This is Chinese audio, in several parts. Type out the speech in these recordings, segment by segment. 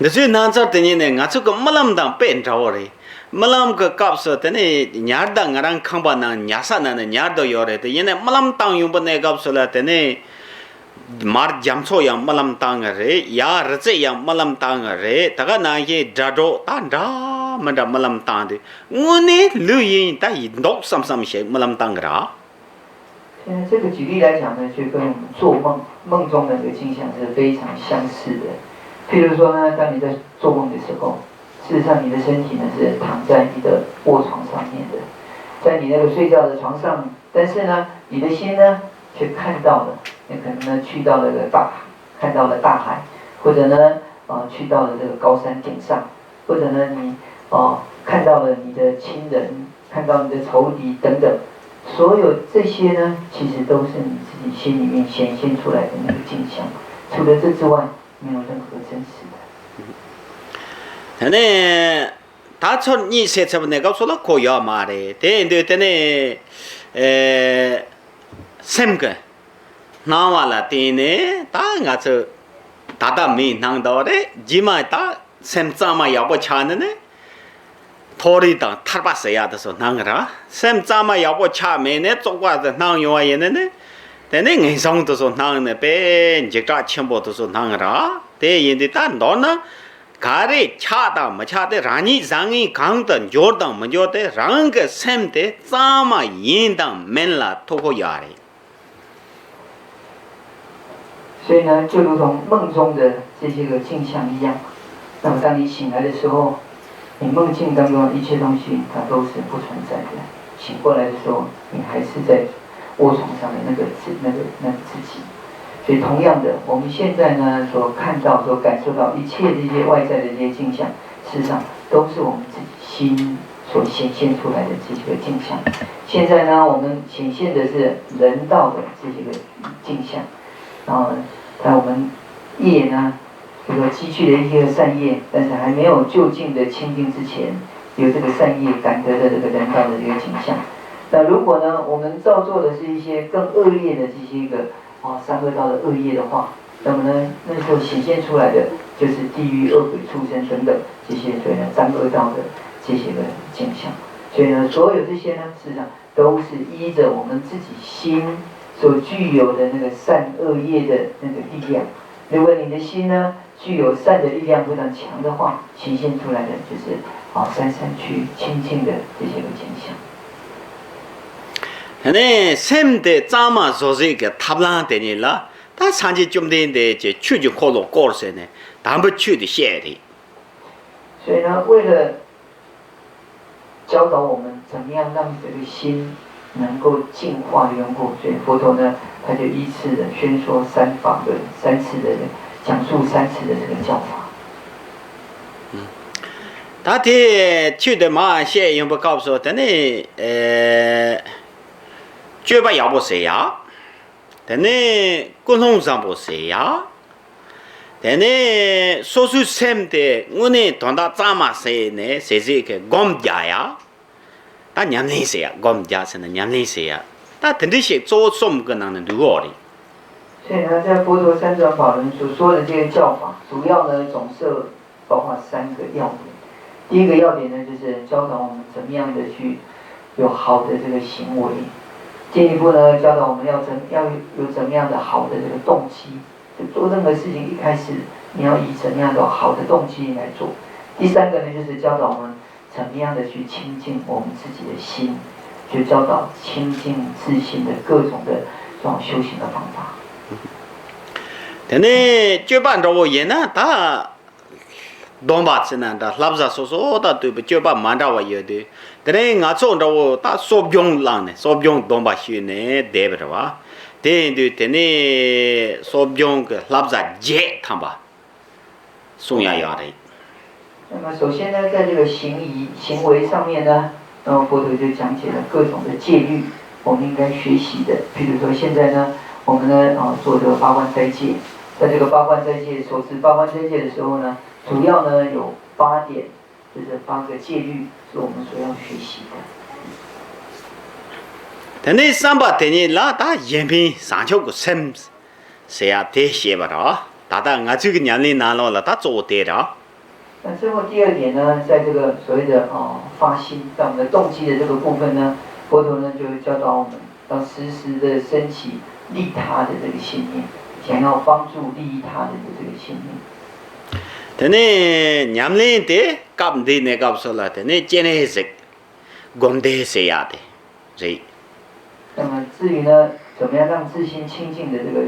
那就那这等于呢，俺这个没那么当变着嘞，没那么个搞说等于伢当俺让看吧那伢啥那伢都要嘞，等于呢没那么当用不那搞说了等于。mar jam so yang malam tang re ya rze yang malam tang re taga na ye dado ta da manda malam tang de ngone lu yin ta yi dok sam sam she malam tang ra 现在这个举例来讲呢，就跟我们做梦中的这个镜像是非常相似的。譬如说呢，当你在做梦的时候，事实上你的身体呢是躺在你的卧床上面的，在你那个睡觉的床上，但是呢，你的心呢却看到了，你可能呢去到了这个大海，看到了大海，或者呢去到了这个高山顶上，或者呢你看到了你的亲人，看到你的仇敌等等。所有这些呢，其实都是你自己心里面显现出来的那个镜像。除了这之外，没有任何真实的。的。那他从你说什么那个说了可要嘛的，对呢，什个，那完了的呢，他俺这他没拿到的，起码他什怎么要不强的呢？토리 당 타바세야 돼서 나가라 샘 짜마 야보 차메네 쪽과서 나요 얘네네 대네 의성도서 나네 배 이제가 첨보도서 나가라 대인데 다 너나 가리 차다 마차데 라니 장이 강던 조던 먼저데 랑게 샘데 짜마 인당 맨라 토고야리 所以呢，就如同梦中的这些个镜像一样，那么当你醒来的时候。你梦境当中的一切东西，它都是不存在的。醒过来的时候，你还是在卧床上的那个自己。所以同样的，我们现在呢所看到、所感受到一切这些外在的这些镜像，事实上都是我们自己心所显现出来的这些个镜像。现在呢，我们显现的是人道的这些个镜像，然后在我们业呢。这个积聚的一些善业，但是还没有就近的清净之前，有这个善业感得的这个人道的这个景象。那如果呢，我们造作的是一些更恶劣的这些个三恶道的恶业的话，那么呢，那时候显现出来的就是地狱、恶鬼、畜生等等这些所谓的三恶道的这些个景象。所以呢，所有这些呢，事实上都是依着我们自己心所具有的那个善恶业的那个力量。如果你的心呢，具有善的力量非常强的话，显现出来的就是山去清净的这些个景象。那샘데 짜마 조지게 탑랑 되니라 다 산지 좀 되는데 이제 추주 콜로 꼴세네 담부 추도 셰리 所以呢，为了教导我们怎么样让这个心能够净化的缘故，所以佛陀呢，他就依次的宣说三法论，3次的讲述3次的这个教法。他的去的嘛，现用不告诉的呢，绝不要不谁呀？的呢，共同上不谁呀？的呢，说出什的，我呢，同他怎么谁呢？谁是个公家呀？他娘那些呀，公家是那娘那些呀，他真的是做什么个能能如何的？所以呢，在佛陀三转法轮所说的这些教法，主要呢总是包括3个要点。第一个要点呢，就是教导我们怎么样的去有好的这个行为；进一步呢，教导我们要有怎么样的好的这个动机，就做任何事情一开始你要以怎么样的好的动机来做。第3个呢，就是教导我们怎么样的去清净我们自己的心，就教导清净自信的各种的这种修行的方法。但呢，就办着我也呢，他东巴子呢，他拉不上说说他对不？就办蛮着我有的，但呢，我做着我他说用浪呢，说用东巴去呢，对不着哇？对，但呢，说用个拉不上接他吧，送呀呀的。那么首先呢，在这个行为上面呢，那么佛陀就讲解了各种的戒律，我们应该学习的。譬如说现在呢，我们呢做这个八关斋戒，在这个八关斋戒所持八关斋戒的时候呢，主要呢有8点，就是8个戒律是我们所要学习的。但那3把等于拉大延平上桥个什谁呀？这些吧着，大我这个年龄难了，他做对了。那最后第二点呢，在这个所谓的发心，在我们的动机的这个部分呢，佛陀呢就教导我们要时时的升起利他的这个信念，想要帮助利益他人的这个信念。等냠linh 때 갑디 내 갑솔라等제네식 곰데세야 돼. 那么至于呢，怎么样让自心清净的这个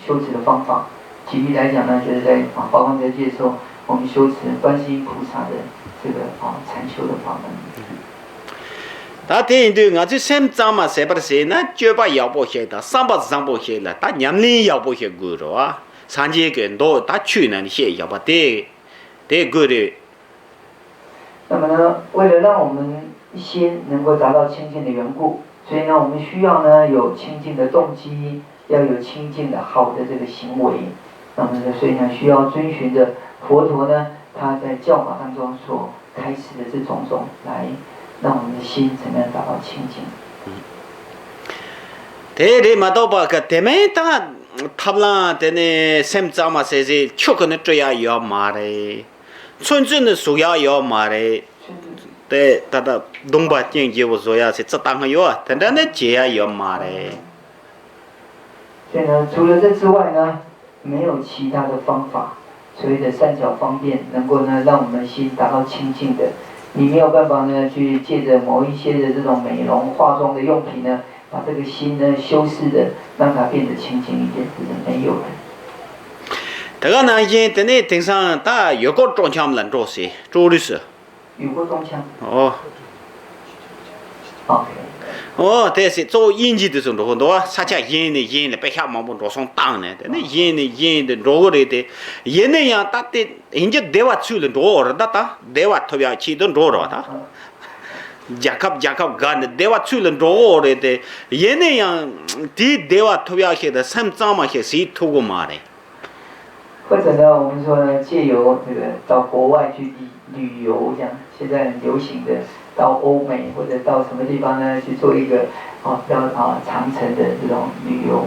修持的方法，举例来讲呢，就是在八关斋戒的时候，我们修持观世音菩萨的这个禅修的法门。다 대인도 아주 샘자마 세버세나 쥐바 야보해다 삼바 삼보해라 다 냠린 야보해 구로아 산지게 너다 취는 해 야바데 대거리 那么呢，为了让我们心能够达到清净的缘故，所以呢，我们需要呢有清净的动机，要有清净的好的这个行为。那么呢，所以呢，需要遵循着佛陀呢他在教法当中所开始的这种来让我们的心怎么样达到清净。대리 마도바가 데메다 탑라 데네 샘자마 세제 초코네 쪼야 요 마레 촌준의 소야 요 마레 대 다다 동바 땡지고 소야 세 쩌땅 요 단단의 제야 요 마레 所以呢，除了这之外呢，没有其他的方法，所谓的善巧方便，能够呢让我们心达到清净的。你没有办法呢去借着某一些的这种美容化妆的用品呢，把这个心呢修饰的让它变得清净一点，这是没有的。 다가 나이제 때네 등산 다 여고 종참란 조시 조리스 有过中枪。 대시 조 인지도 좀 로도와 사차 인의 백합 마음 로송 땅네 네 인의 로거레데 얘네야 따때 인제 대화 출은 로어다다 대화 토비아 치던 로어다 자캅 간 대화 출은 로어레데 얘네야 디 대화 토비아케다 삼자마케 시 토고 말해 或者呢，我们说呢，借由这个到国外去旅游，这样现在很流行的，到欧美或者到什么地方呢，去做一个比较长程的这种旅游。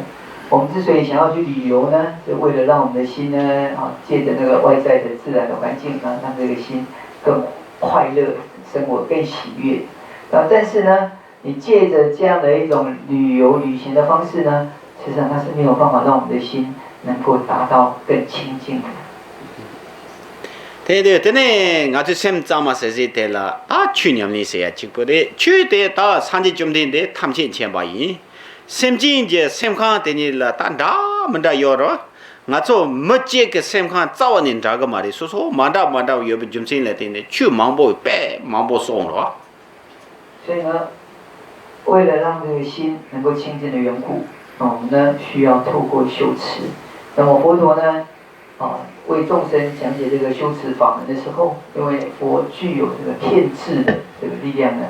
我们之所以想要去旅游呢，是为了让我们的心呢，借着那个外在的自然的环境呢，让这个心更快乐，生活更喜悦。但是呢，你借着这样的一种旅行的方式呢，实际上它是没有办法让我们的心 能够达到更清净的。대네 아주 샘자마세지 될라 다 추념리세야 직보데 추데 다 산지 좀 된데 탐신 쳔바이 샘진제 샘칸 되니라 단다 만다 요러 나초 멋지게 샘칸 짜원인 자가 말이 소소 만다 여비 좀 신래 되는데 추 망보 빼 망보 송로 所以呢，为了让这个心能够清净的缘故，我们呢需要透过修持。 那么佛陀呢，为众生讲解这个修持法门的时候，因为佛具有这个遍智的这个力量呢，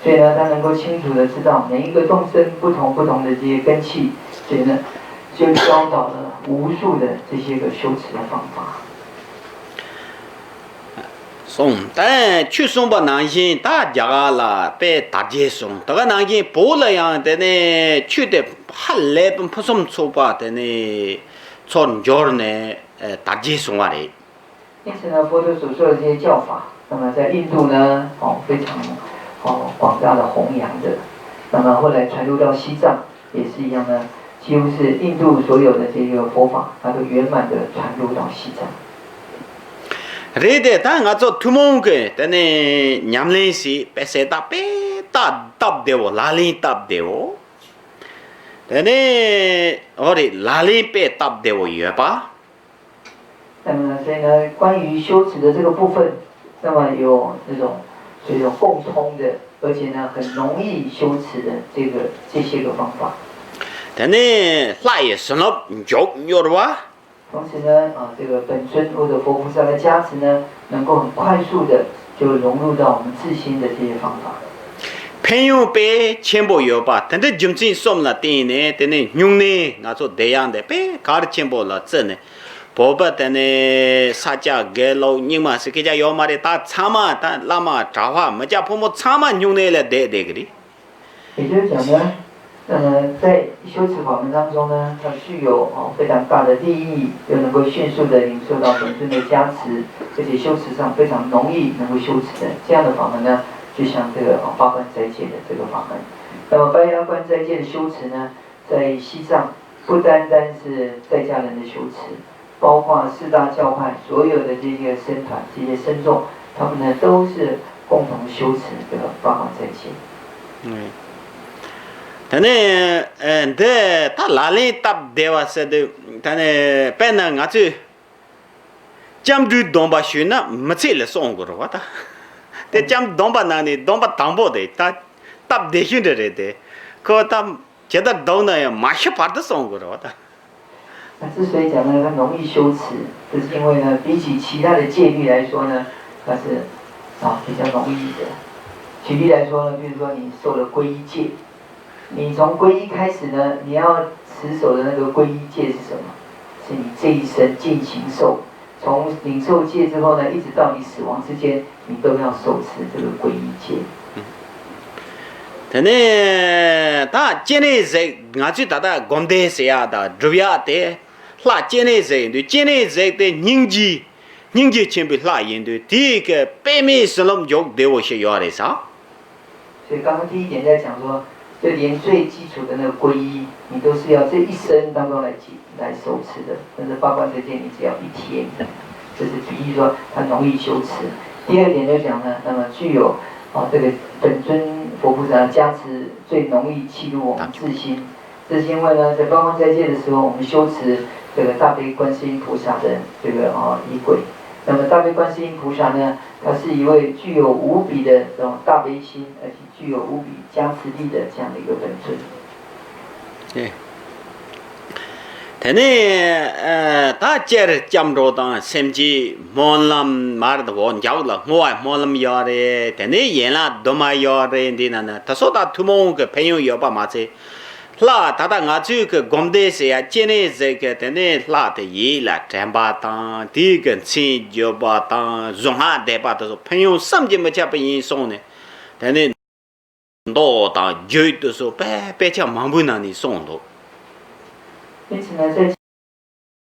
所以呢，他能够清楚的知道每一个众生不同的这些根器，所以呢，就教导了无数的这些个修持的方法。送，但去送吧南京大家了，被大街送，这个南京不那样的呢，去的很来不不送出吧的呢。 从这儿呢，大街送过来。因此呢，佛陀所说的这些教法，那么在印度呢，非常广大的弘扬的。那么后来传入到西藏，也是一样呢，几乎是印度所有的这个佛法，它都圆满的传入到西藏。这但我做土木的，但呢，娘是白色大白大大的哦，哪里大的哦？ 네, 어디 라리베 답되고요 봐. 那么所以呢，关于修持的这个部分，那么有这种共通的，而且呢很容易修持的这些个方法。 네, 라이 선업 요요 봐. 同时呢，这个本尊或者佛菩萨的加持呢，能够很快速的就融入到我们自心的这些方法。 팽유배 첨보여봐. 근데 정신 쏨라 띠네, 때네 흉내 나서 대양데 배 가르침보라 쩌네. 보바 때네 사자 게로 닝마스 기자 요 말에 다 참아 다 라마 자화 뭐자 부모 참아 흉내래 대대 그리. 也就是讲呢，在修持法门当中呢，它具有非常大的利益，又能够迅速的领受到本尊的加持，而且修持上非常容易能够修持的这样的法门呢，就像这个八关斋戒的这个法门。那么八关斋戒的修持呢，在西藏不单单是在家人的修持，包括四大教派所有的这些僧团、这些僧众，他们呢都是共同修持这个八关斋戒。tane de ta lali tab dewa se de tane pena nga chu jam du domba shuna mche le song go wa ta te jam domba na ni domba tambo de ta tab de shin de de ko tam je da dong na ya ma shi par de song go wa ta 那之所以讲呢，它容易修持，就是因为呢，比起其他的戒律来说呢，它是比较容易的。举例来说呢，比如说你受了皈依戒。你从皈依开始呢，你要持守的那个皈依戒是什么？是你这一生尽情受，从领受戒之后呢，一直到你死亡之间，你都要受持这个皈依戒。ta jene ze ngaji dada gomde se ya da drya de la jene ze de ningji chimbi la yin de di ke pe mi salom yok de wo she yo de sa。所以刚刚第一点在讲说。就连最基础的那个皈依，你都是要这一生当中来受持的。但是八关斋戒你只要1天，这是比喻说它容易修持。第二点就讲呢，那么具有这个本尊佛菩萨加持最容易契入我们自心。这是因为呢，在八关斋戒的时候，我们修持这个大悲观世音菩萨的这个仪轨。那么大悲观世音菩萨呢，他是一位具有无比的这种大悲心，而且具有无比加持力的这样的一个本尊。对。tene ta cher cham ro ta semji monlam mar da won jaw la ngoi monlam yo re tene yen la doma yo re ndi na na ta so ta thumong ke pheyo yo pa ma che la ta ta nga chu ke gomde se ya chene ze ke tene la de yi la tamba ta di ke chi jo ba ta zonga de ba to pheyo sam je ma cha pa yin song ne tene do ta joi to so pe cha mang bu na ni song do。因此呢，在